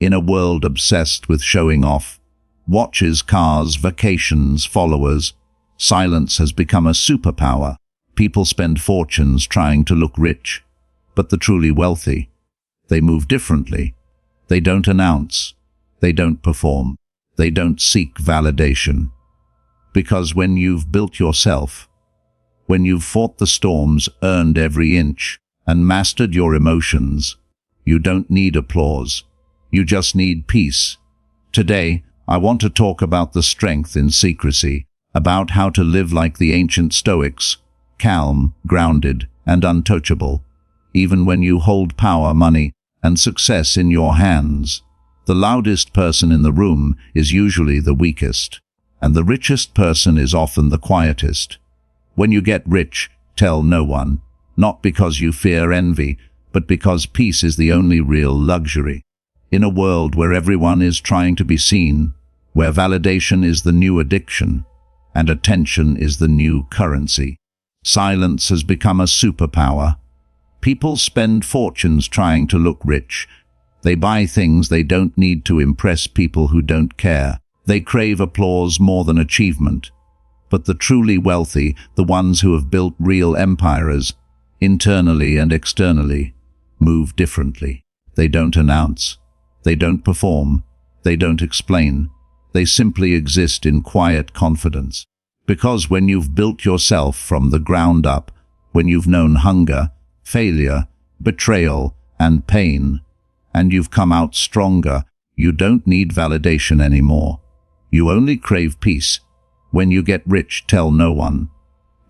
In a world obsessed with showing off, watches, cars, vacations, followers, silence has become a superpower. People spend fortunes trying to look rich, but the truly wealthy, they move differently. They don't announce, they don't perform, they don't seek validation. Because when you've built yourself, when you've fought the storms, earned every inch, and mastered your emotions, you don't need applause. You just need peace. Today, I want to talk about the strength in secrecy, about how to live like the ancient Stoics, calm, grounded, and untouchable, even when you hold power, money, and success in your hands. The loudest person in the room is usually the weakest, and the richest person is often the quietest. When you get rich, tell no one, not because you fear envy, but because peace is the only real luxury. In a world where everyone is trying to be seen, where validation is the new addiction, and attention is the new currency, silence has become a superpower. People spend fortunes trying to look rich. They buy things they don't need to impress people who don't care. They crave applause more than achievement. But the truly wealthy, the ones who have built real empires, internally and externally, move differently. They don't announce. They don't perform. They don't explain. They simply exist in quiet confidence. Because when you've built yourself from the ground up, when you've known hunger, failure, betrayal, and pain, and you've come out stronger, you don't need validation anymore. You only crave peace. When you get rich, tell no one.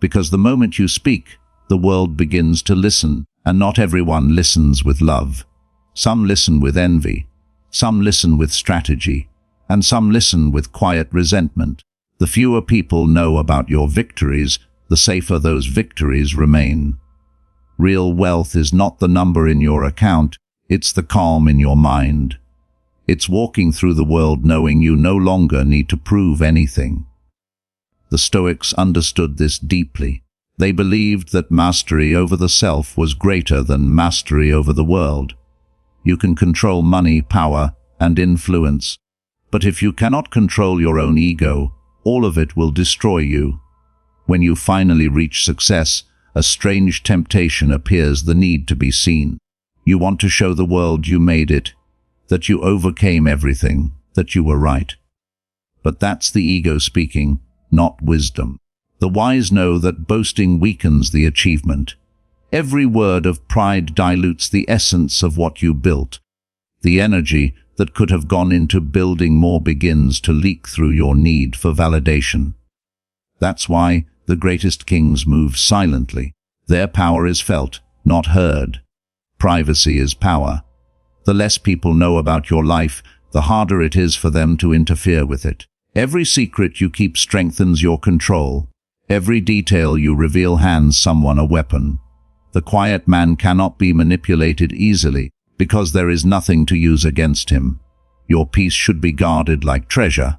Because the moment you speak, the world begins to listen, and not everyone listens with love. Some listen with envy, some listen with strategy, and some listen with quiet resentment. The fewer people know about your victories, the safer those victories remain. Real wealth is not the number in your account, it's the calm in your mind. It's walking through the world knowing you no longer need to prove anything. The Stoics understood this deeply. They believed that mastery over the self was greater than mastery over the world. You can control money, power, and influence, but if you cannot control your own ego, all of it will destroy you. When you finally reach success, a strange temptation appears, the need to be seen. You want to show the world you made it, that you overcame everything, that you were right. But that's the ego speaking, not wisdom. The wise know that boasting weakens the achievement. Every word of pride dilutes the essence of what you built. The energy that could have gone into building more begins to leak through your need for validation. That's why the greatest kings move silently. Their power is felt, not heard. Privacy is power. The less people know about your life, the harder it is for them to interfere with it. Every secret you keep strengthens your control. Every detail you reveal hands someone a weapon. The quiet man cannot be manipulated easily, because there is nothing to use against him. Your peace should be guarded like treasure.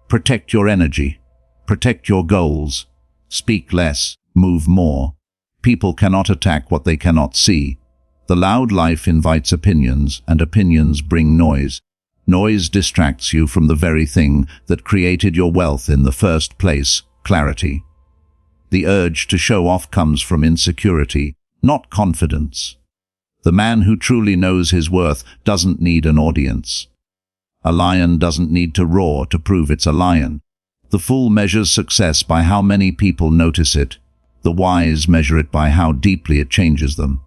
Protect your energy. Protect your goals. Speak less, move more. People cannot attack what they cannot see. The loud life invites opinions, and opinions bring noise. Noise distracts you from the very thing that created your wealth in the first place, clarity. The urge to show off comes from insecurity, not confidence. The man who truly knows his worth doesn't need an audience. A lion doesn't need to roar to prove it's a lion. The fool measures success by how many people notice it. The wise measure it by how deeply it changes them.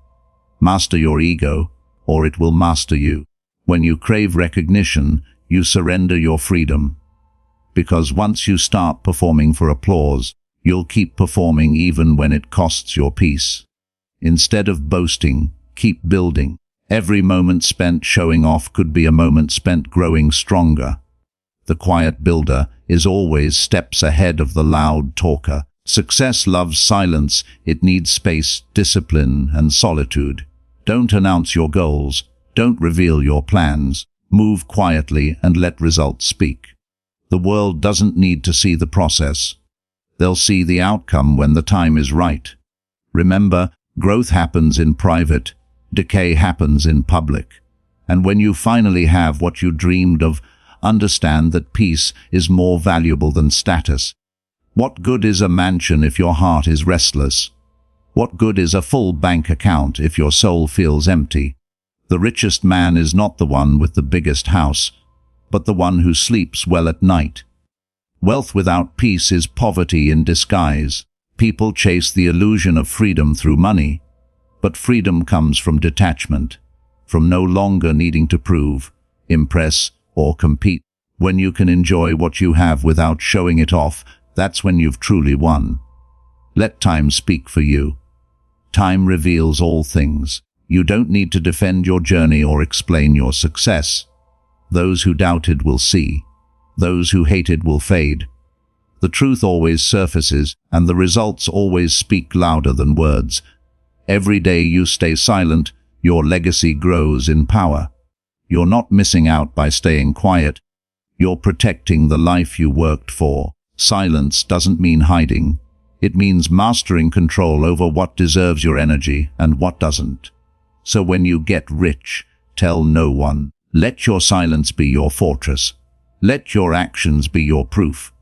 Master your ego, or it will master you. When you crave recognition, you surrender your freedom. Because once you start performing for applause, you'll keep performing even when it costs your peace. Instead of boasting, keep building. Every moment spent showing off could be a moment spent growing stronger. The quiet builder is always steps ahead of the loud talker. Success loves silence. It needs space, discipline, and solitude. Don't announce your goals. Don't reveal your plans. Move quietly and let results speak. The world doesn't need to see the process. They'll see the outcome when the time is right. Remember, growth happens in private. Decay happens in public. And when you finally have what you dreamed of, understand that peace is more valuable than status. What good is a mansion if your heart is restless? What good is a full bank account if your soul feels empty? The richest man is not the one with the biggest house, but the one who sleeps well at night. Wealth without peace is poverty in disguise. People chase the illusion of freedom through money, but freedom comes from detachment, from no longer needing to prove, impress, or compete. When you can enjoy what you have without showing it off, that's when you've truly won. Let time speak for you. Time reveals all things. You don't need to defend your journey or explain your success. Those who doubted will see. Those who hated will fade. The truth always surfaces, and the results always speak louder than words. Every day you stay silent, your legacy grows in power. You're not missing out by staying quiet. You're protecting the life you worked for. Silence doesn't mean hiding. It means mastering control over what deserves your energy and what doesn't. So when you get rich, tell no one. Let your silence be your fortress. Let your actions be your proof.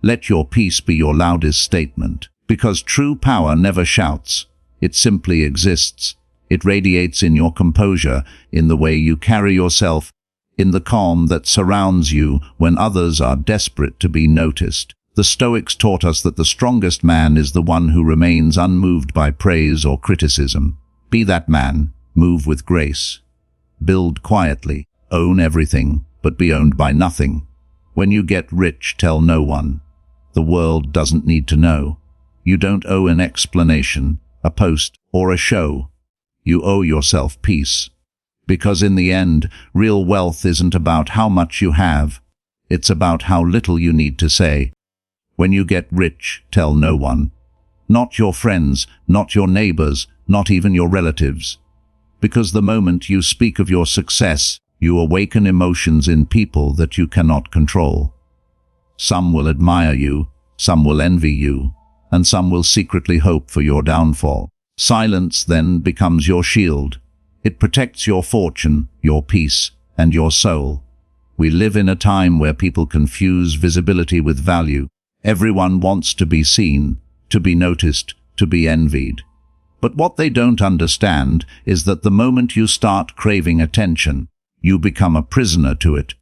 Let your peace be your loudest statement. Because true power never shouts. It simply exists. It radiates in your composure, in the way you carry yourself, in the calm that surrounds you when others are desperate to be noticed. The Stoics taught us that the strongest man is the one who remains unmoved by praise or criticism. Be that man, move with grace. Build quietly, own everything, but be owned by nothing. When you get rich, tell no one. The world doesn't need to know. You don't owe an explanation, a post, or a show. You owe yourself peace. Because in the end, real wealth isn't about how much you have. It's about how little you need to say. When you get rich, tell no one. Not your friends, not your neighbors, not even your relatives. Because the moment you speak of your success, you awaken emotions in people that you cannot control. Some will admire you, some will envy you, and some will secretly hope for your downfall. Silence then becomes your shield. It protects your fortune, your peace, and your soul. We live in a time where people confuse visibility with value. Everyone wants to be seen, to be noticed, to be envied. But what they don't understand is that the moment you start craving attention, you become a prisoner to it.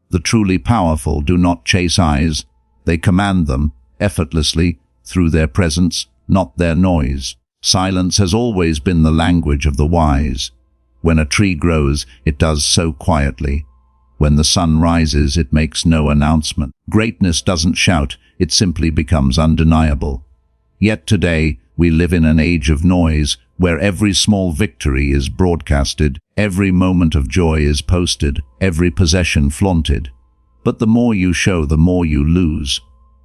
The truly powerful do not chase eyes. They command them, effortlessly, through their presence, not their noise. Silence has always been the language of the wise. When a tree grows, it does so quietly. When the sun rises, it makes no announcement. Greatness doesn't shout, it simply becomes undeniable. Yet today, we live in an age of noise, where every small victory is broadcasted, every moment of joy is posted, every possession flaunted. But the more you show, the more you lose.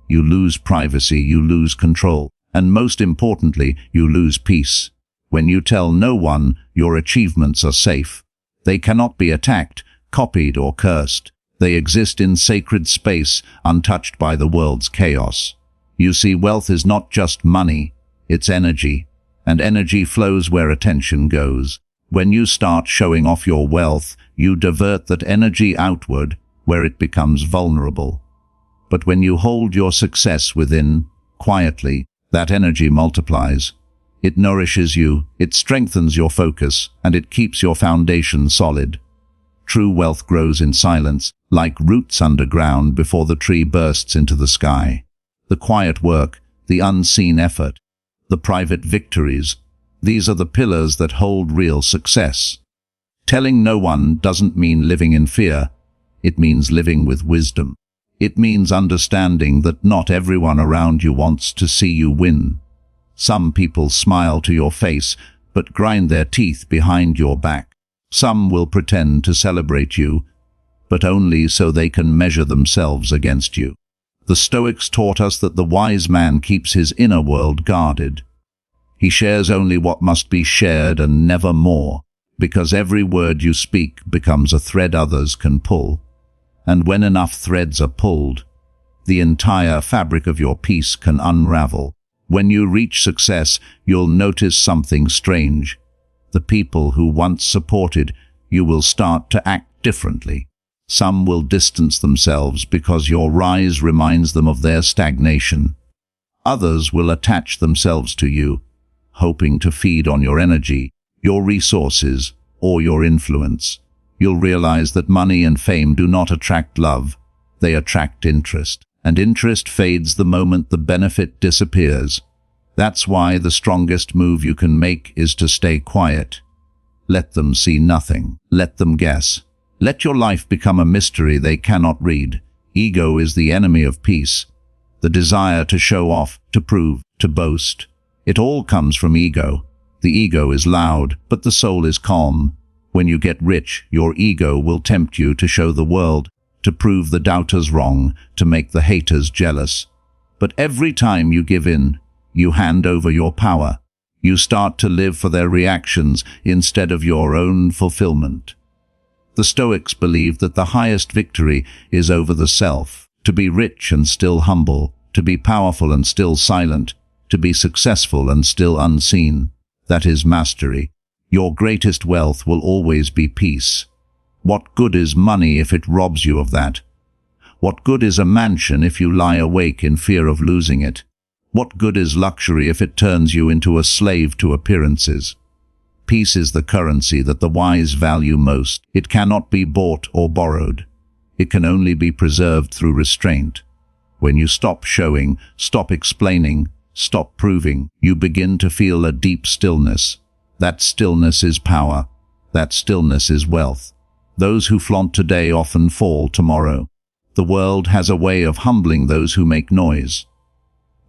You lose privacy, you lose control, and most importantly, you lose peace. When you tell no one, your achievements are safe. They cannot be attacked, copied, or cursed. They exist in sacred space, untouched by the world's chaos. You see, wealth is not just money, it's energy, and energy flows where attention goes. When you start showing off your wealth, you divert that energy outward, where it becomes vulnerable. But when you hold your success within, quietly, that energy multiplies. It nourishes you, it strengthens your focus, and it keeps your foundation solid. True wealth grows in silence, like roots underground before the tree bursts into the sky. The quiet work, the unseen effort, the private victories, these are the pillars that hold real success. Telling no one doesn't mean living in fear. It means living with wisdom. It means understanding that not everyone around you wants to see you win. Some people smile to your face, but grind their teeth behind your back. Some will pretend to celebrate you, but only so they can measure themselves against you. The Stoics taught us that the wise man keeps his inner world guarded. He shares only what must be shared and never more, because every word you speak becomes a thread others can pull. And when enough threads are pulled, the entire fabric of your peace can unravel. When you reach success, you'll notice something strange. The people who once supported you will start to act differently. Some will distance themselves because your rise reminds them of their stagnation. Others will attach themselves to you, hoping to feed on your energy, your resources, or your influence. You'll realize that money and fame do not attract love, they attract interest. And interest fades the moment the benefit disappears. That's why the strongest move you can make is to stay quiet. Let them see nothing. Let them guess. Let your life become a mystery they cannot read. Ego is the enemy of peace. The desire to show off, to prove, to boast. It all comes from ego. The ego is loud, but the soul is calm. When you get rich, your ego will tempt you to show the world, to prove the doubters wrong, to make the haters jealous. But every time you give in, you hand over your power. You start to live for their reactions instead of your own fulfillment. The Stoics believed that the highest victory is over the self. To be rich and still humble, to be powerful and still silent, to be successful and still unseen. That is mastery. Your greatest wealth will always be peace. What good is money if it robs you of that? What good is a mansion if you lie awake in fear of losing it? What good is luxury if it turns you into a slave to appearances? Peace is the currency that the wise value most. It cannot be bought or borrowed. It can only be preserved through restraint. When you stop showing, stop explaining, stop proving, you begin to feel a deep stillness. That stillness is power. That stillness is wealth. Those who flaunt today often fall tomorrow. The world has a way of humbling those who make noise.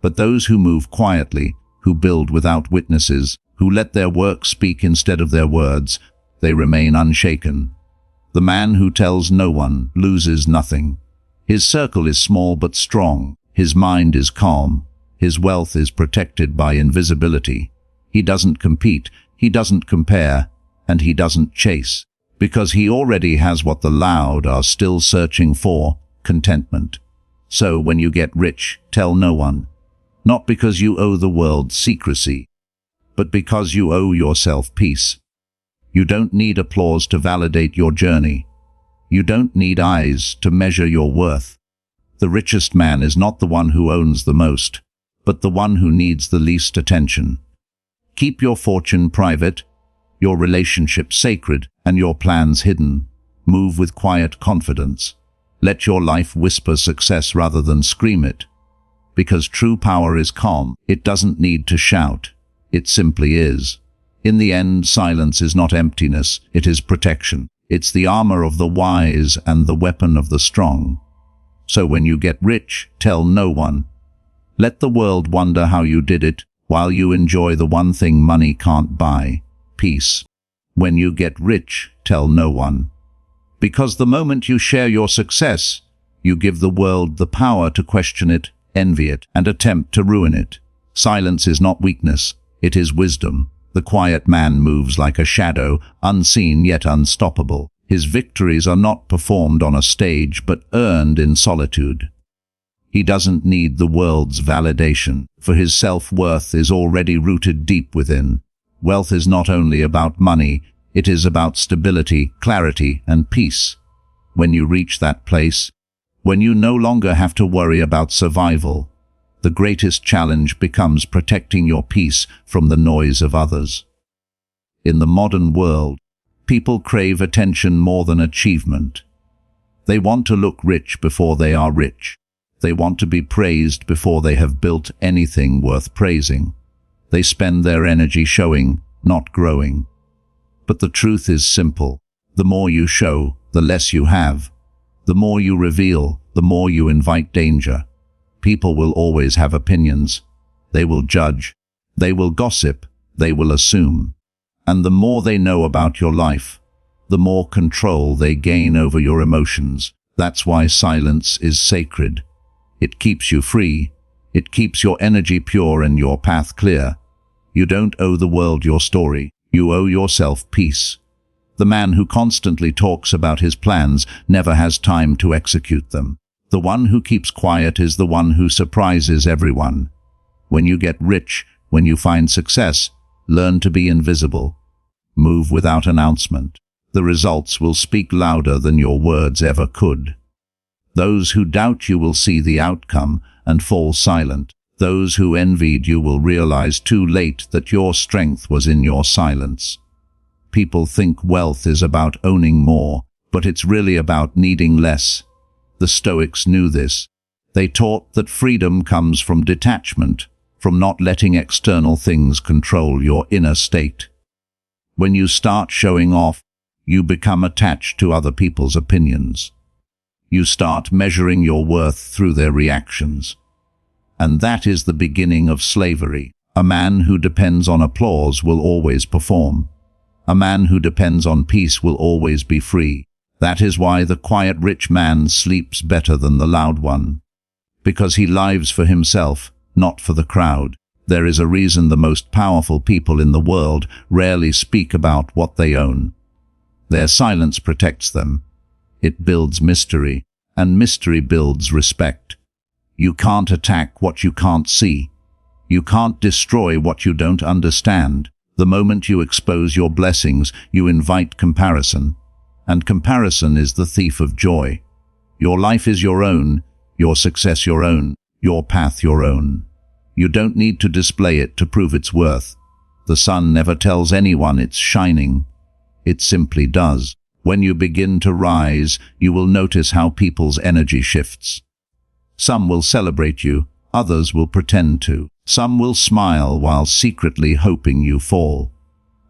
But those who move quietly, who build without witnesses, who let their work speak instead of their words, they remain unshaken. The man who tells no one loses nothing. His circle is small but strong. His mind is calm. His wealth is protected by invisibility. He doesn't compete, he doesn't compare, and he doesn't chase, because he already has what the loud are still searching for, contentment. So when you get rich, tell no one. Not because you owe the world secrecy, but because you owe yourself peace. You don't need applause to validate your journey. You don't need eyes to measure your worth. The richest man is not the one who owns the most, but the one who needs the least attention. Keep your fortune private, your relationships sacred, and your plans hidden. Move with quiet confidence. Let your life whisper success rather than scream it. Because true power is calm. It doesn't need to shout. It simply is. In the end, silence is not emptiness, it is protection. It's the armor of the wise and the weapon of the strong. So when you get rich, tell no one. Let the world wonder how you did it, while you enjoy the one thing money can't buy, peace. When you get rich, tell no one. Because the moment you share your success, you give the world the power to question it, envy it, and attempt to ruin it. Silence is not weakness. It is wisdom. The quiet man moves like a shadow, unseen yet unstoppable. His victories are not performed on a stage, but earned in solitude. He doesn't need the world's validation, for his self-worth is already rooted deep within. Wealth is not only about money, it is about stability, clarity, and peace. When you reach that place, when you no longer have to worry about survival, the greatest challenge becomes protecting your peace from the noise of others. In the modern world, people crave attention more than achievement. They want to look rich before they are rich. They want to be praised before they have built anything worth praising. They spend their energy showing, not growing. But the truth is simple. The more you show, the less you have. The more you reveal, the more you invite danger. People will always have opinions. They will judge. They will gossip. They will assume. And the more they know about your life, the more control they gain over your emotions. That's why silence is sacred. It keeps you free. It keeps your energy pure and your path clear. You don't owe the world your story. You owe yourself peace. The man who constantly talks about his plans never has time to execute them. The one who keeps quiet is the one who surprises everyone. When you get rich, when you find success, learn to be invisible. Move without announcement. The results will speak louder than your words ever could. Those who doubt you will see the outcome and fall silent. Those who envied you will realize too late that your strength was in your silence. People think wealth is about owning more, but it's really about needing less. The Stoics knew this. They taught that freedom comes from detachment, from not letting external things control your inner state. When you start showing off, you become attached to other people's opinions. You start measuring your worth through their reactions. And that is the beginning of slavery. A man who depends on applause will always perform. A man who depends on peace will always be free. That is why the quiet rich man sleeps better than the loud one. Because he lives for himself, not for the crowd. There is a reason the most powerful people in the world rarely speak about what they own. Their silence protects them. It builds mystery, and mystery builds respect. You can't attack what you can't see. You can't destroy what you don't understand. The moment you expose your blessings, you invite comparison. And comparison is the thief of joy. Your life is your own, your success your own, your path your own. You don't need to display it to prove its worth. The sun never tells anyone it's shining. It simply does. When you begin to rise, you will notice how people's energy shifts. Some will celebrate you, others will pretend to. Some will smile while secretly hoping you fall.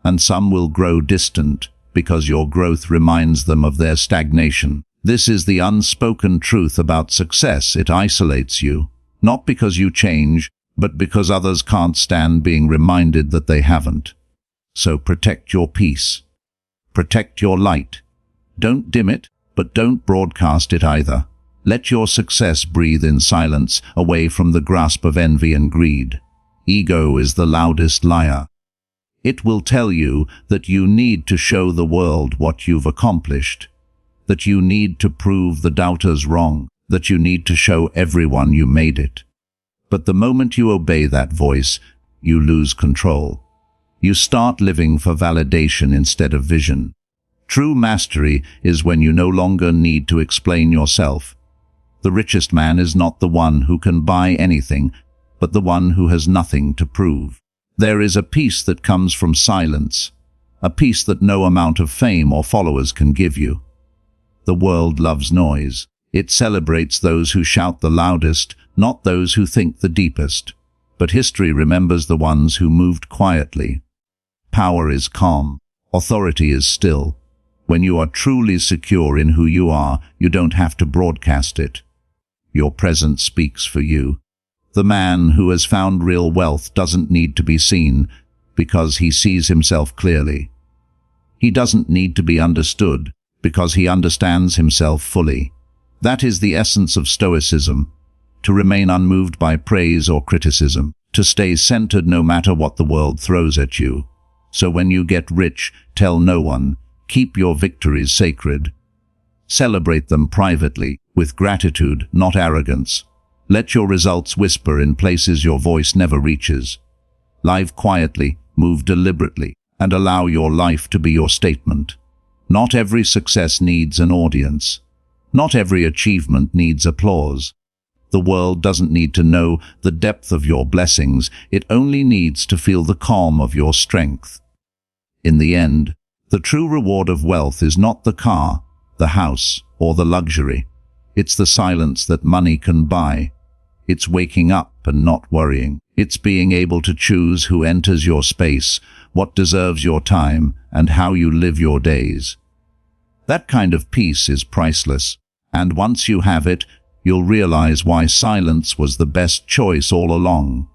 And some will grow distant because your growth reminds them of their stagnation. This is the unspoken truth about success. It isolates you, not because you change, but because others can't stand being reminded that they haven't. So protect your peace. Protect your light. Don't dim it, but don't broadcast it either. Let your success breathe in silence, away from the grasp of envy and greed. Ego is the loudest liar. It will tell you that you need to show the world what you've accomplished, that you need to prove the doubters wrong, that you need to show everyone you made it. But the moment you obey that voice, you lose control. You start living for validation instead of vision. True mastery is when you no longer need to explain yourself. The richest man is not the one who can buy anything, but the one who has nothing to prove. There is a peace that comes from silence, a peace that no amount of fame or followers can give you. The world loves noise. It celebrates those who shout the loudest, not those who think the deepest. But history remembers the ones who moved quietly. Power is calm. Authority is still. When you are truly secure in who you are, you don't have to broadcast it. Your presence speaks for you. The man who has found real wealth doesn't need to be seen because he sees himself clearly. He doesn't need to be understood because he understands himself fully. That is the essence of Stoicism, to remain unmoved by praise or criticism, to stay centered no matter what the world throws at you. So when you get rich, tell no one. Keep your victories sacred. Celebrate them privately, with gratitude, not arrogance. Let your results whisper in places your voice never reaches. Live quietly, move deliberately, and allow your life to be your statement. Not every success needs an audience. Not every achievement needs applause. The world doesn't need to know the depth of your blessings, it only needs to feel the calm of your strength. In the end, the true reward of wealth is not the car, the house, or the luxury. It's the silence that money can buy. It's waking up and not worrying. It's being able to choose who enters your space, what deserves your time, and how you live your days. That kind of peace is priceless, and once you have it, you'll realize why silence was the best choice all along.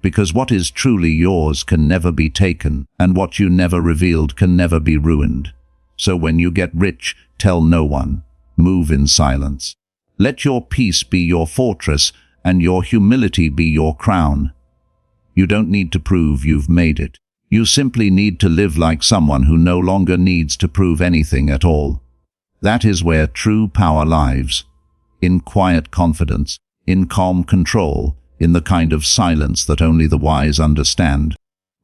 Because what is truly yours can never be taken, and what you never revealed can never be ruined. So when you get rich, tell no one. Move in silence. Let your peace be your fortress, and your humility be your crown. You don't need to prove you've made it. You simply need to live like someone who no longer needs to prove anything at all. That is where true power lies. In quiet confidence, in calm control, in the kind of silence that only the wise understand.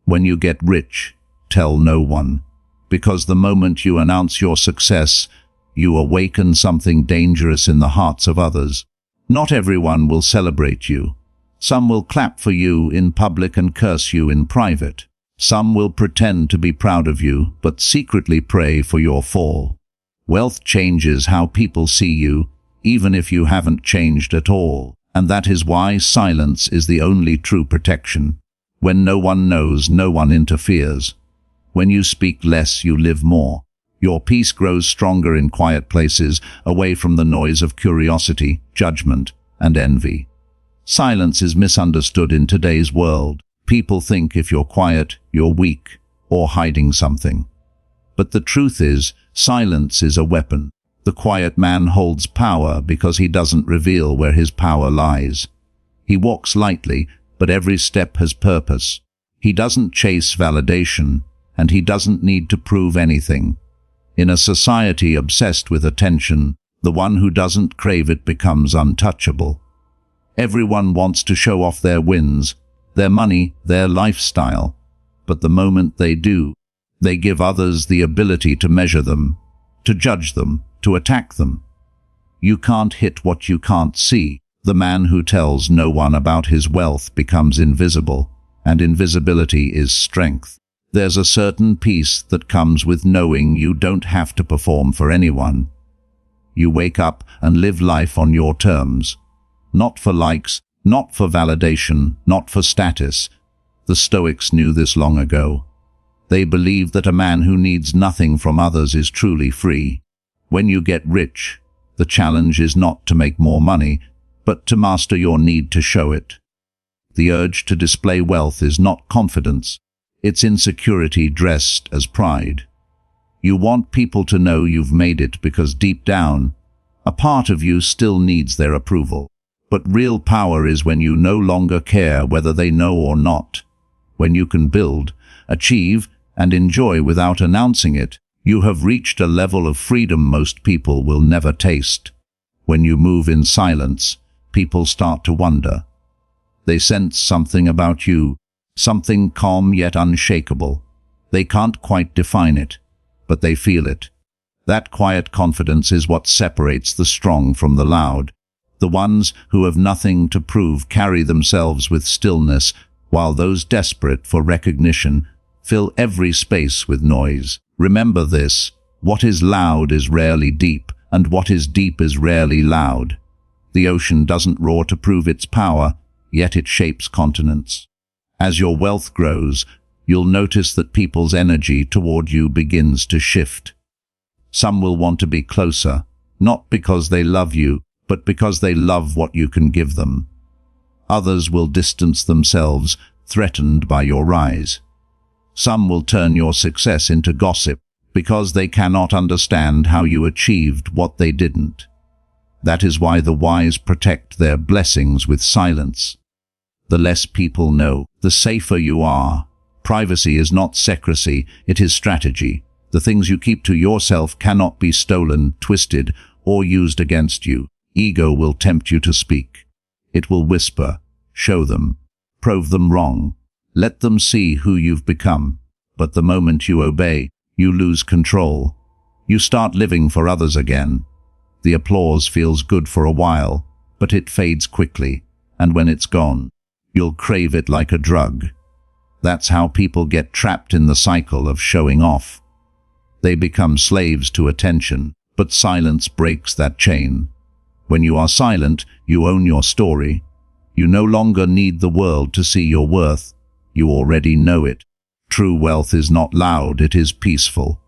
When you get rich, tell no one. because the moment you announce your success, you awaken something dangerous in the hearts of others. Not everyone will celebrate you. Some will clap for you in public and curse you in private. Some will pretend to be proud of you, but secretly pray for your fall. Wealth changes how people see you, even if you haven't changed at all. And that is why silence is the only true protection. When no one knows, no one interferes. When you speak less, you live more. Your peace grows stronger in quiet places, away from the noise of curiosity, judgment, and envy. Silence is misunderstood in today's world. People think if you're quiet, you're weak, or hiding something. But the truth is, silence is a weapon. The quiet man holds power because he doesn't reveal where his power lies. He walks lightly, but every step has purpose. He doesn't chase validation, and he doesn't need to prove anything. In a society obsessed with attention, the one who doesn't crave it becomes untouchable. Everyone wants to show off their wins, their money, their lifestyle. But the moment they do, they give others the ability to measure them, to judge them, to attack them. You can't hit what you can't see. The man who tells no one about his wealth becomes invisible, and invisibility is strength. There's a certain peace that comes with knowing you don't have to perform for anyone. You wake up and live life on your terms. Not for likes, not for validation, not for status. The Stoics knew this long ago. They believed that a man who needs nothing from others is truly free. When you get rich, the challenge is not to make more money, but to master your need to show it. The urge to display wealth is not confidence. It's insecurity dressed as pride. You want people to know you've made it because deep down, a part of you still needs their approval. But real power is when you no longer care whether they know or not. When you can build, achieve, and enjoy without announcing it, you have reached a level of freedom most people will never taste. When you move in silence, people start to wonder. They sense something about you, something calm yet unshakable. They can't quite define it, but they feel it. That quiet confidence is what separates the strong from the loud. The ones who have nothing to prove carry themselves with stillness, while those desperate for recognition fill every space with noise. Remember this: what is loud is rarely deep, and what is deep is rarely loud. The ocean doesn't roar to prove its power, yet it shapes continents. As your wealth grows, you'll notice that people's energy toward you begins to shift. Some will want to be closer, not because they love you, but because they love what you can give them. Others will distance themselves, threatened by your rise. Some will turn your success into gossip because they cannot understand how you achieved what they didn't. That is why the wise protect their blessings with silence. The less people know, the safer you are. Privacy is not secrecy, it is strategy. The things you keep to yourself cannot be stolen, twisted, or used against you. Ego will tempt you to speak. It will whisper, show them, prove them wrong. Let them see who you've become. But the moment you obey, you lose control. You start living for others again. The applause feels good for a while, but it fades quickly, and when it's gone, you'll crave it like a drug. That's how people get trapped in the cycle of showing off. They become slaves to attention, but silence breaks that chain. When you are silent, you own your story. You no longer need the world to see your worth. You already know it. True wealth is not loud, it is peaceful.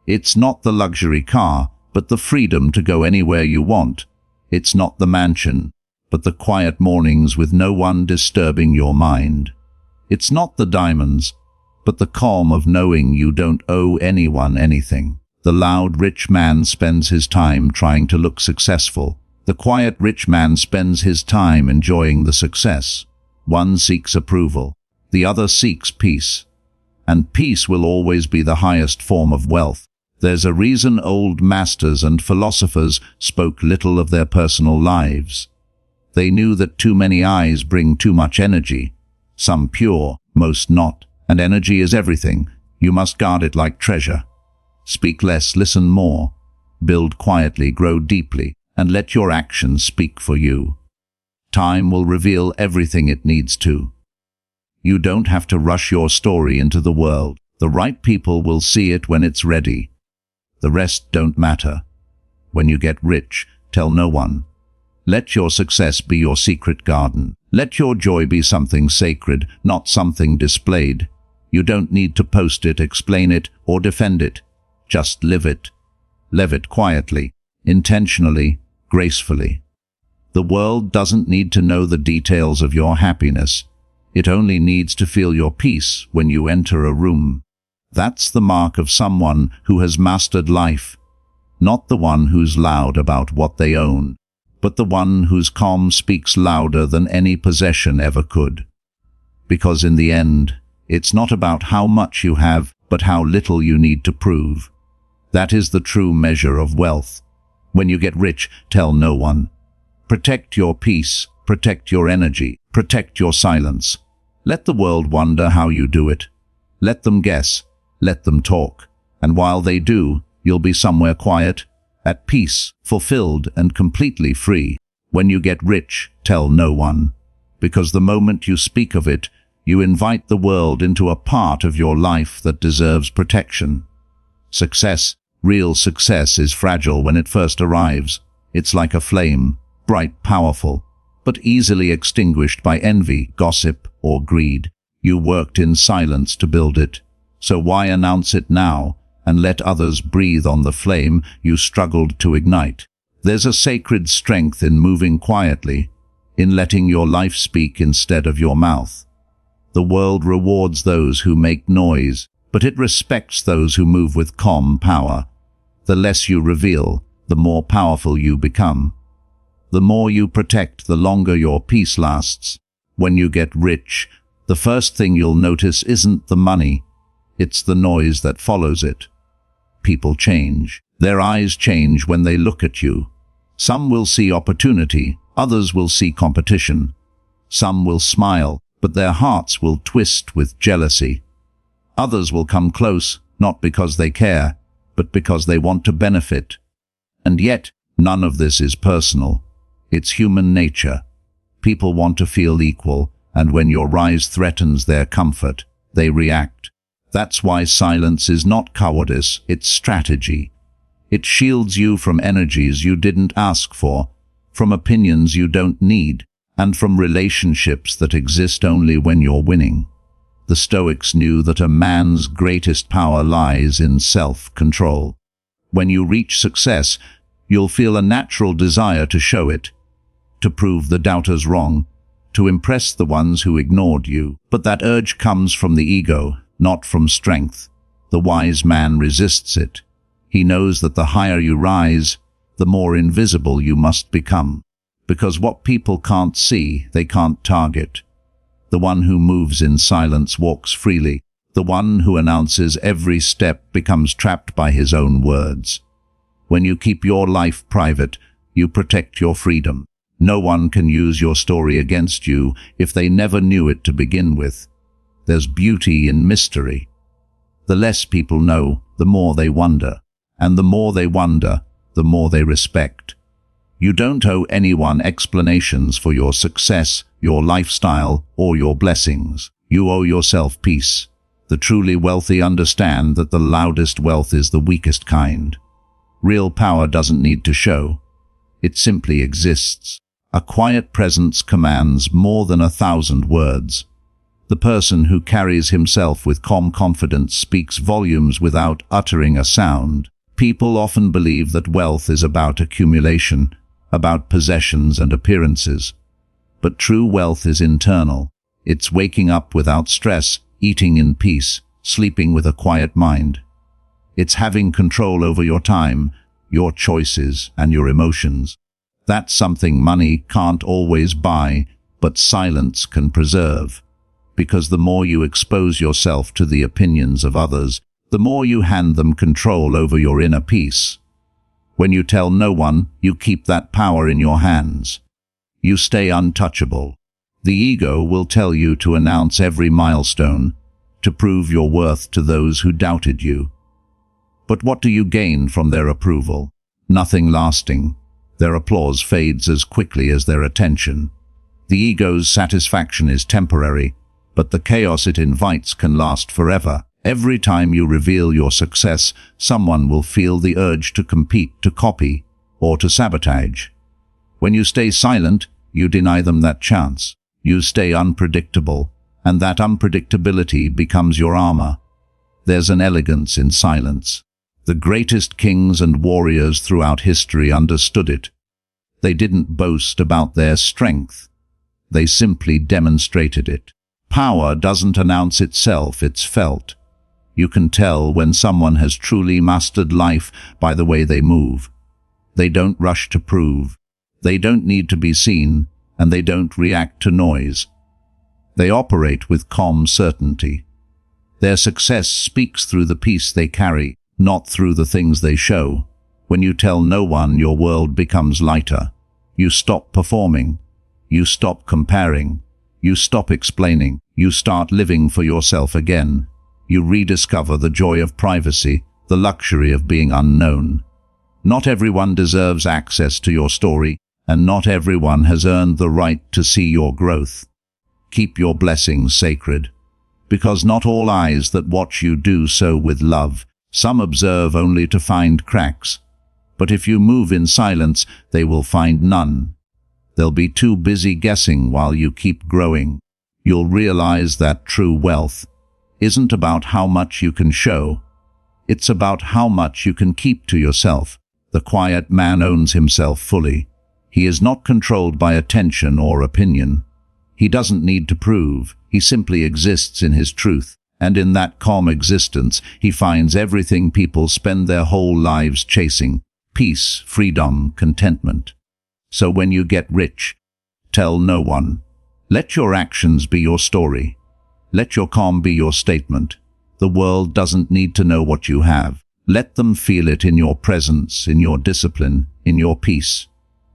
It's not the luxury car, but the freedom to go anywhere you want. It's not the mansion, but the quiet mornings with no one disturbing your mind. It's not the diamonds, but the calm of knowing you don't owe anyone anything. The loud rich man spends his time trying to look successful. The quiet rich man spends his time enjoying the success. One seeks approval, the other seeks peace. And peace will always be the highest form of wealth. There's a reason old masters and philosophers spoke little of their personal lives. They knew that too many eyes bring too much energy, some pure, most not, and energy is everything. You must guard it like treasure. Speak less, listen more. Build quietly, grow deeply, and let your actions speak for you. Time will reveal everything it needs to. You don't have to rush your story into the world. The right people will see it when it's ready. The rest don't matter. When you get rich, tell no one. Let your success be your secret garden. Let your joy be something sacred, not something displayed. You don't need to post it, explain it, or defend it. Just live it. Live it quietly, intentionally, gracefully. The world doesn't need to know the details of your happiness. It only needs to feel your peace when you enter a room. That's the mark of someone who has mastered life. Not the one who's loud about what they own, but the one whose calm speaks louder than any possession ever could. Because in the end, it's not about how much you have, but how little you need to prove. That is the true measure of wealth. When you get rich, tell no one. Protect your peace, protect your energy, protect your silence. Let the world wonder how you do it. Let them guess, let them talk. And while they do, you'll be somewhere quiet, at peace, fulfilled and completely free. When you get rich, tell no one. Because the moment you speak of it, you invite the world into a part of your life that deserves protection. Success, real success, is fragile when it first arrives. It's like a flame, bright, powerful, but easily extinguished by envy, gossip, or greed. You worked in silence to build it. So why announce it now and let others breathe on the flame you struggled to ignite? There's a sacred strength in moving quietly, in letting your life speak instead of your mouth. The world rewards those who make noise, but it respects those who move with calm power. The less you reveal, the more powerful you become. The more you protect, the longer your peace lasts. When you get rich, the first thing you'll notice isn't the money, it's the noise that follows it. People change. Their eyes change when they look at you. Some will see opportunity, others will see competition. Some will smile, but their hearts will twist with jealousy. Others will come close, not because they care, but because they want to benefit. And yet, none of this is personal. It's human nature. People want to feel equal, and when your rise threatens their comfort, they react. That's why silence is not cowardice, it's strategy. It shields you from energies you didn't ask for, from opinions you don't need, and from relationships that exist only when you're winning. The Stoics knew that a man's greatest power lies in self-control. When you reach success, you'll feel a natural desire to show it, to prove the doubters wrong, to impress the ones who ignored you. But that urge comes from the ego, not from strength. The wise man resists it. He knows that the higher you rise, the more invisible you must become. Because what people can't see, they can't target. The one who moves in silence walks freely. The one who announces every step becomes trapped by his own words. When you keep your life private, you protect your freedom. No one can use your story against you if they never knew it to begin with. There's beauty in mystery. The less people know, the more they wonder. And the more they wonder, the more they respect. You don't owe anyone explanations for your success, your lifestyle, or your blessings. You owe yourself peace. The truly wealthy understand that the loudest wealth is the weakest kind. Real power doesn't need to show. It simply exists. A quiet presence commands more than 1,000 words. The person who carries himself with calm confidence speaks volumes without uttering a sound. People often believe that wealth is about accumulation, about possessions and appearances. But true wealth is internal. It's waking up without stress, eating in peace, sleeping with a quiet mind. It's having control over your time, your choices, and your emotions. That's something money can't always buy, but silence can preserve. Because the more you expose yourself to the opinions of others, the more you hand them control over your inner peace. When you tell no one, you keep that power in your hands. You stay untouchable. The ego will tell you to announce every milestone, to prove your worth to those who doubted you. But what do you gain from their approval? Nothing lasting. Their applause fades as quickly as their attention. The ego's satisfaction is temporary, but the chaos it invites can last forever. Every time you reveal your success, someone will feel the urge to compete, to copy, or to sabotage. When you stay silent, you deny them that chance. You stay unpredictable, and that unpredictability becomes your armor. There's an elegance in silence. The greatest kings and warriors throughout history understood it. They didn't boast about their strength. They simply demonstrated it. Power doesn't announce itself, it's felt. You can tell when someone has truly mastered life by the way they move. They don't rush to prove. They don't need to be seen, and they don't react to noise. They operate with calm certainty. Their success speaks through the peace they carry, not through the things they show. When you tell no one, your world becomes lighter. You stop performing. You stop comparing. You stop explaining. You start living for yourself again. You rediscover the joy of privacy, the luxury of being unknown. Not everyone deserves access to your story, and not everyone has earned the right to see your growth. Keep your blessings sacred, because not all eyes that watch you do so with love. Some observe only to find cracks. But if you move in silence, they will find none. They'll be too busy guessing while you keep growing. You'll realize that true wealth isn't about how much you can show. It's about how much you can keep to yourself. The quiet man owns himself fully. He is not controlled by attention or opinion. He doesn't need to prove. He simply exists in his truth. And in that calm existence, he finds everything people spend their whole lives chasing: peace, freedom, contentment. So when you get rich, tell no one. Let your actions be your story. Let your calm be your statement. The world doesn't need to know what you have. Let them feel it in your presence, in your discipline, in your peace.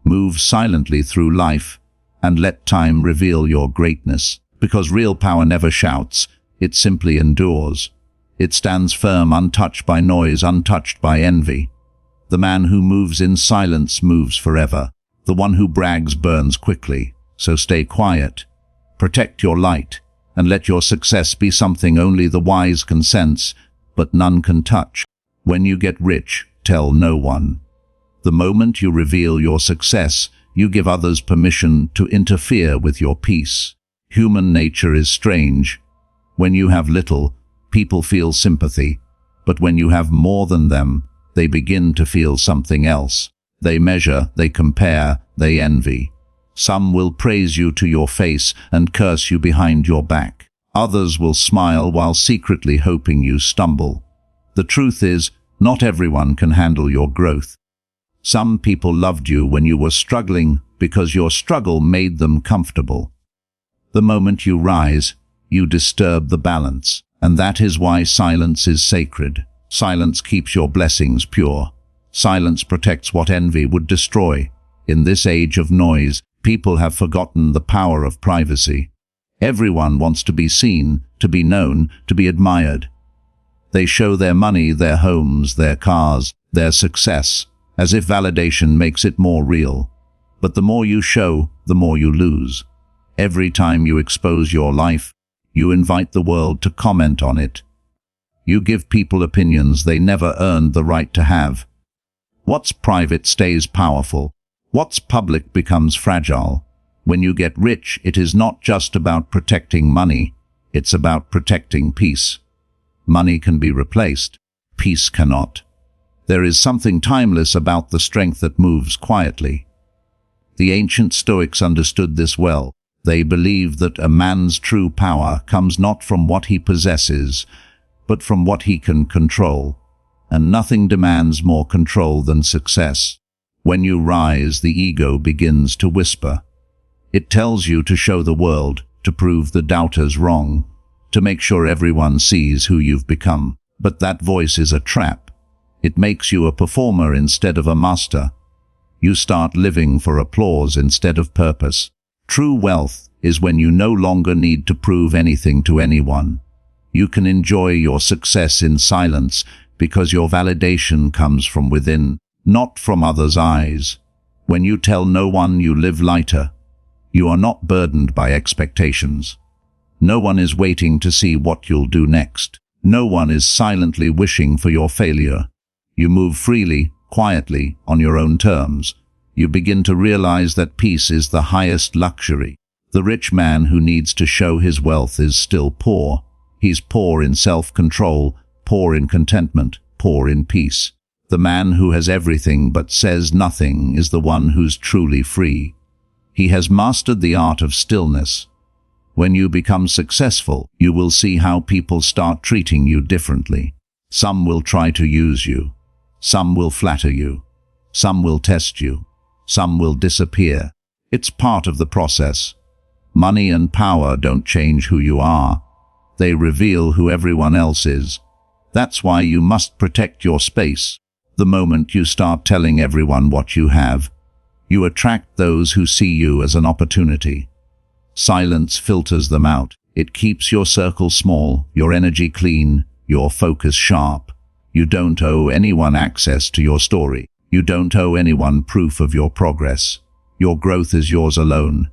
Move silently through life, and let time reveal your greatness. Because real power never shouts. It simply endures. It stands firm, untouched by noise, untouched by envy. The man who moves in silence moves forever. The one who brags burns quickly. So stay quiet. Protect your light, and let your success be something only the wise can sense, but none can touch. When you get rich, tell no one. The moment you reveal your success, you give others permission to interfere with your peace. Human nature is strange. When you have little, people feel sympathy, but when you have more than them, they begin to feel something else. They measure, they compare, they envy. Some will praise you to your face and curse you behind your back. Others will smile while secretly hoping you stumble. The truth is, not everyone can handle your growth. Some people loved you when you were struggling because your struggle made them comfortable. The moment you rise, you disturb the balance, and that is why silence is sacred. Silence keeps your blessings pure. Silence protects what envy would destroy. In this age of noise, people have forgotten the power of privacy. Everyone wants to be seen, to be known, to be admired. They show their money, their homes, their cars, their success, as if validation makes it more real. But the more you show, the more you lose. Every time you expose your life, you invite the world to comment on it. You give people opinions they never earned the right to have. What's private stays powerful. What's public becomes fragile. When you get rich, it is not just about protecting money. It's about protecting peace. Money can be replaced. Peace cannot. There is something timeless about the strength that moves quietly. The ancient Stoics understood this well. They believed that a man's true power comes not from what he possesses, but from what he can control. And nothing demands more control than success. When you rise, the ego begins to whisper. It tells you to show the world, to prove the doubters wrong, to make sure everyone sees who you've become. But that voice is a trap. It makes you a performer instead of a master. You start living for applause instead of purpose. True wealth is when you no longer need to prove anything to anyone. You can enjoy your success in silence because your validation comes from within, not from others' eyes. When you tell no one, you live lighter. You are not burdened by expectations. No one is waiting to see what you'll do next. No one is silently wishing for your failure. You move freely, quietly, on your own terms. You begin to realize that peace is the highest luxury. The rich man who needs to show his wealth is still poor. He's poor in self-control, poor in contentment, poor in peace. The man who has everything but says nothing is the one who's truly free. He has mastered the art of stillness. When you become successful, you will see how people start treating you differently. Some will try to use you. Some will flatter you. Some will test you. Some will disappear. It's part of the process. Money and power don't change who you are. They reveal who everyone else is. That's why you must protect your space. The moment you start telling everyone what you have, you attract those who see you as an opportunity. Silence filters them out. It keeps your circle small, your energy clean, your focus sharp. You don't owe anyone access to your story. You don't owe anyone proof of your progress. Your growth is yours alone.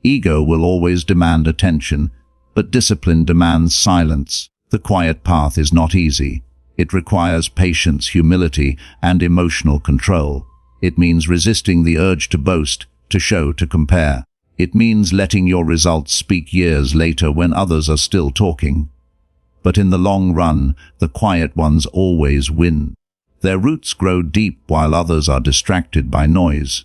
Ego will always demand attention, but discipline demands silence. The quiet path is not easy. It requires patience, humility, and emotional control. It means resisting the urge to boast, to show, to compare. It means letting your results speak years later when others are still talking. But in the long run, the quiet ones always win. Their roots grow deep while others are distracted by noise.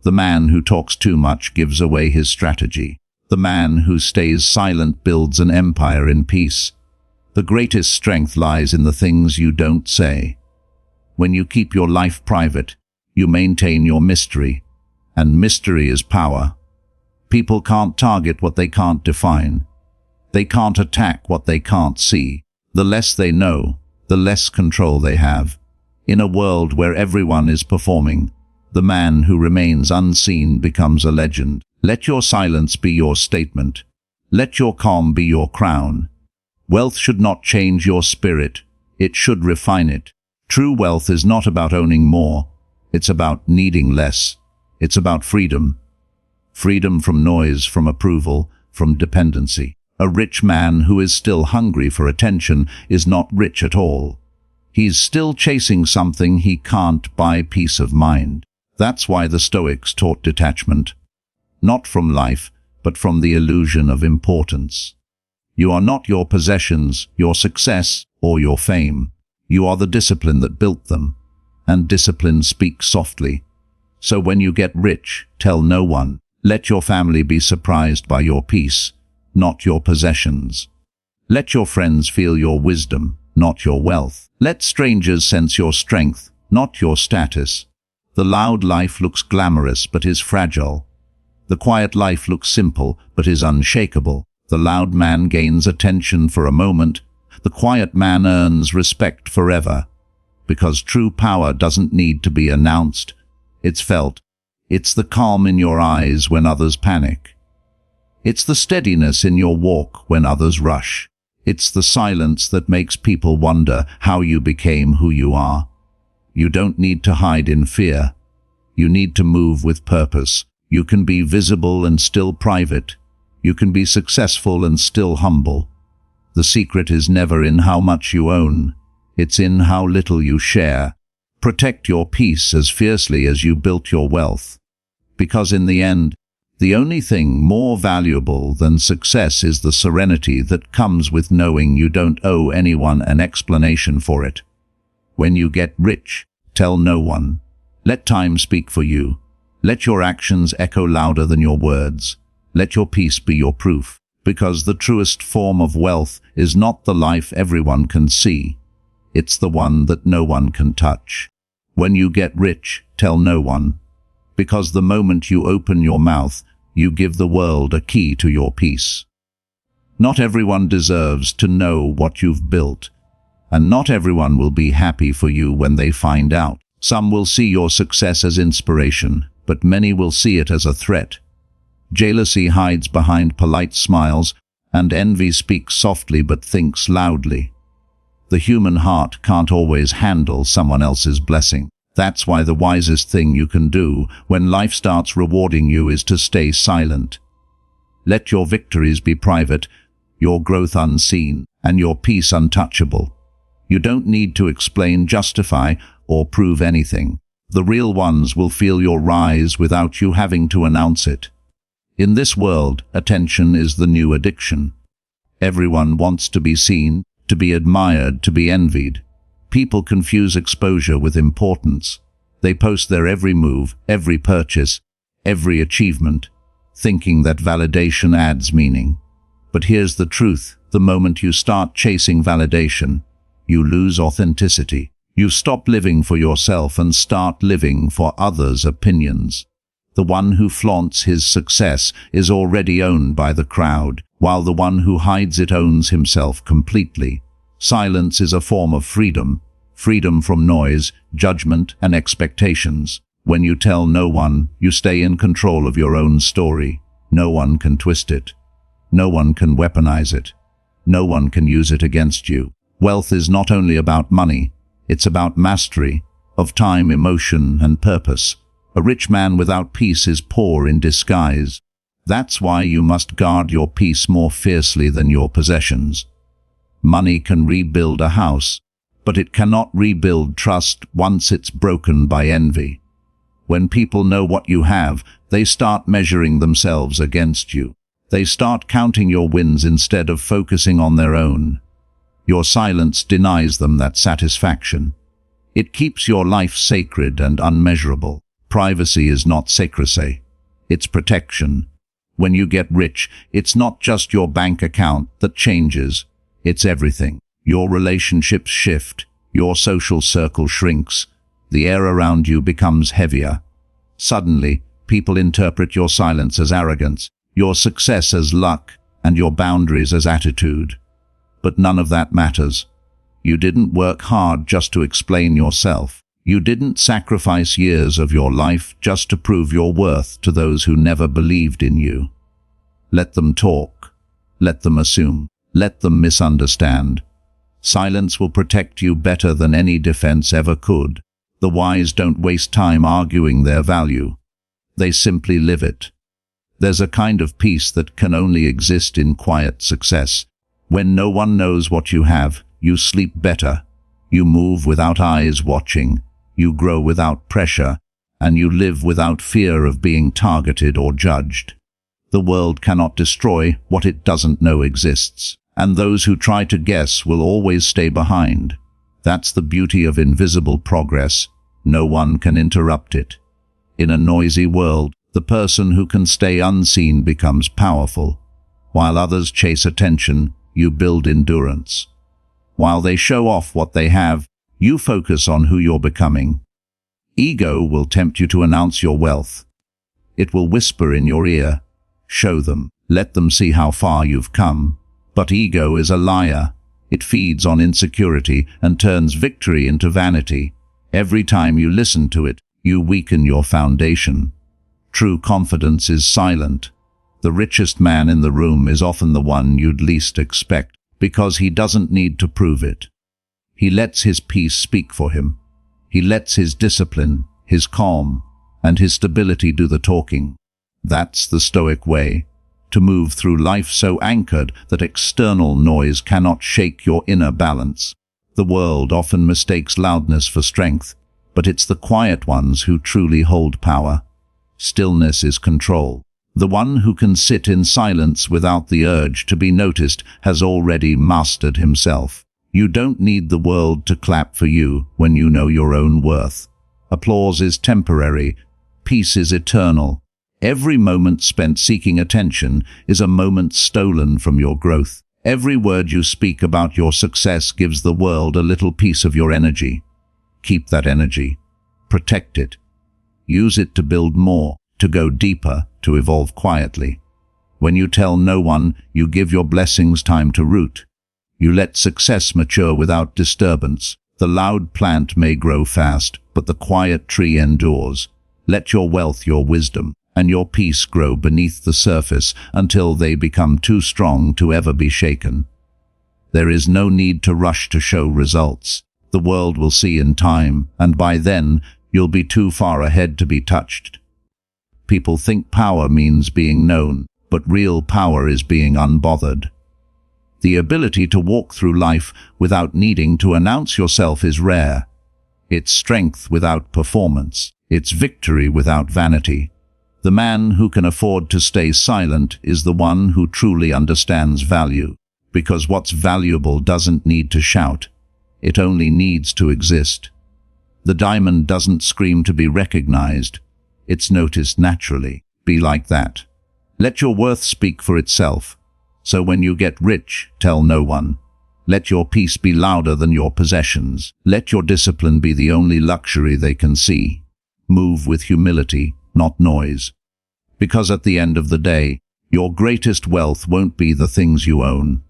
The man who talks too much gives away his strategy. The man who stays silent builds an empire in peace. The greatest strength lies in the things you don't say. When you keep your life private, you maintain your mystery, and mystery is power. People can't target what they can't define. They can't attack what they can't see. The less they know, the less control they have. In a world where everyone is performing, the man who remains unseen becomes a legend. Let your silence be your statement. Let your calm be your crown. Wealth should not change your spirit. It should refine it. True wealth is not about owning more. It's about needing less. It's about freedom. Freedom from noise, from approval, from dependency. A rich man who is still hungry for attention is not rich at all. He's still chasing something he can't buy: peace of mind. That's why the Stoics taught detachment. Not from life, but from the illusion of importance. You are not your possessions, your success, or your fame. You are the discipline that built them. And discipline speaks softly. So when you get rich, tell no one. Let your family be surprised by your peace, not your possessions. Let your friends feel your wisdom, not your wealth. Let strangers sense your strength, not your status. The loud life looks glamorous but is fragile. The quiet life looks simple but is unshakable. The loud man gains attention for a moment. The quiet man earns respect forever. Because true power doesn't need to be announced. It's felt. It's the calm in your eyes when others panic. It's the steadiness in your walk when others rush. It's the silence that makes people wonder how you became who you are. You don't need to hide in fear. You need to move with purpose. You can be visible and still private. You can be successful and still humble. The secret is never in how much you own. It's in how little you share. Protect your peace as fiercely as you built your wealth. Because in the end, the only thing more valuable than success is the serenity that comes with knowing you don't owe anyone an explanation for it. When you get rich, tell no one. Let time speak for you. Let your actions echo louder than your words. Let your peace be your proof. Because the truest form of wealth is not the life everyone can see. It's the one that no one can touch. When you get rich, tell no one. Because the moment you open your mouth, you give the world a key to your peace. Not everyone deserves to know what you've built, and not everyone will be happy for you when they find out. Some will see your success as inspiration, but many will see it as a threat. Jealousy hides behind polite smiles, and envy speaks softly but thinks loudly. The human heart can't always handle someone else's blessing. That's why the wisest thing you can do when life starts rewarding you is to stay silent. Let your victories be private, your growth unseen, and your peace untouchable. You don't need to explain, justify, or prove anything. The real ones will feel your rise without you having to announce it. In this world, attention is the new addiction. Everyone wants to be seen, to be admired, to be envied. People confuse exposure with importance. They post their every move, every purchase, every achievement, thinking that validation adds meaning. But here's the truth: the moment you start chasing validation, you lose authenticity. You stop living for yourself and start living for others' opinions. The one who flaunts his success is already owned by the crowd, while the one who hides it owns himself completely. Silence is a form of freedom, freedom from noise, judgment, and expectations. When you tell no one, you stay in control of your own story. No one can twist it. No one can weaponize it. No one can use it against you. Wealth is not only about money, it's about mastery of time, emotion, and purpose. A rich man without peace is poor in disguise. That's why you must guard your peace more fiercely than your possessions. Money can rebuild a house, but it cannot rebuild trust once it's broken by envy. When people know what you have, they start measuring themselves against you. They start counting your wins instead of focusing on their own. Your silence denies them that satisfaction. It keeps your life sacred and unmeasurable. Privacy is not secrecy, it's protection. When you get rich, it's not just your bank account that changes, it's everything. Your relationships shift, your social circle shrinks, the air around you becomes heavier. Suddenly, people interpret your silence as arrogance, your success as luck, and your boundaries as attitude. But none of that matters. You didn't work hard just to explain yourself. You didn't sacrifice years of your life just to prove your worth to those who never believed in you. Let them talk. Let them assume. Let them misunderstand. Silence will protect you better than any defense ever could. The wise don't waste time arguing their value. They simply live it. There's a kind of peace that can only exist in quiet success. When no one knows what you have, you sleep better. You move without eyes watching. You grow without pressure, and you live without fear of being targeted or judged. The world cannot destroy what it doesn't know exists, and those who try to guess will always stay behind. That's the beauty of invisible progress. No one can interrupt it. In a noisy world, the person who can stay unseen becomes powerful. While others chase attention, you build endurance. While they show off what they have, you focus on who you're becoming. Ego will tempt you to announce your wealth. It will whisper in your ear, show them, let them see how far you've come. But ego is a liar. It feeds on insecurity and turns victory into vanity. Every time you listen to it, you weaken your foundation. True confidence is silent. The richest man in the room is often the one you'd least expect, because he doesn't need to prove it. He lets his peace speak for him. He lets his discipline, his calm, and his stability do the talking. That's the Stoic way, to move through life so anchored that external noise cannot shake your inner balance. The world often mistakes loudness for strength, but it's the quiet ones who truly hold power. Stillness is control. The one who can sit in silence without the urge to be noticed has already mastered himself. You don't need the world to clap for you when you know your own worth. Applause is temporary. Peace is eternal. Every moment spent seeking attention is a moment stolen from your growth. Every word you speak about your success gives the world a little piece of your energy. Keep that energy. Protect it. Use it to build more, to go deeper, to evolve quietly. When you tell no one, you give your blessings time to root. You let success mature without disturbance. The loud plant may grow fast, but the quiet tree endures. Let your wealth, your wisdom, and your peace grow beneath the surface until they become too strong to ever be shaken. There is no need to rush to show results. The world will see in time, and by then, you'll be too far ahead to be touched. People think power means being known, but real power is being unbothered. The ability to walk through life without needing to announce yourself is rare. It's strength without performance. It's victory without vanity. The man who can afford to stay silent is the one who truly understands value, because what's valuable doesn't need to shout. It only needs to exist. The diamond doesn't scream to be recognized. It's noticed naturally. Be like that. Let your worth speak for itself. So when you get rich, tell no one. Let your peace be louder than your possessions. Let your discipline be the only luxury they can see. Move with humility, not noise. Because at the end of the day, your greatest wealth won't be the things you own.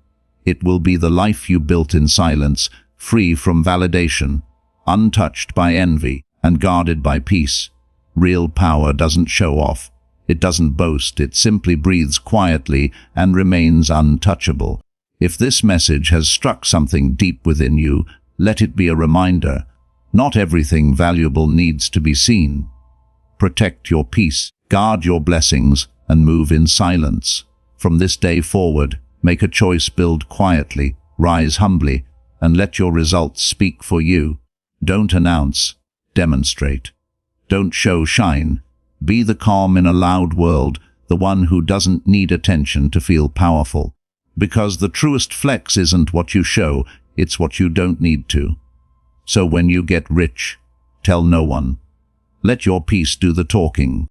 It will be the life you built in silence, free from validation, untouched by envy, and guarded by peace. Real power doesn't show off. It doesn't boast. It simply breathes quietly and remains untouchable. If this message has struck something deep within you, let it be a reminder. Not everything valuable needs to be seen. Protect your peace, guard your blessings, and move in silence. From this day forward, make a choice, build quietly, rise humbly, and let your results speak for you. Don't announce, demonstrate. Don't show shine. Be the calm in a loud world, the one who doesn't need attention to feel powerful. Because the truest flex isn't what you show, it's what you don't need to. So when you get rich, tell no one. Let your peace do the talking.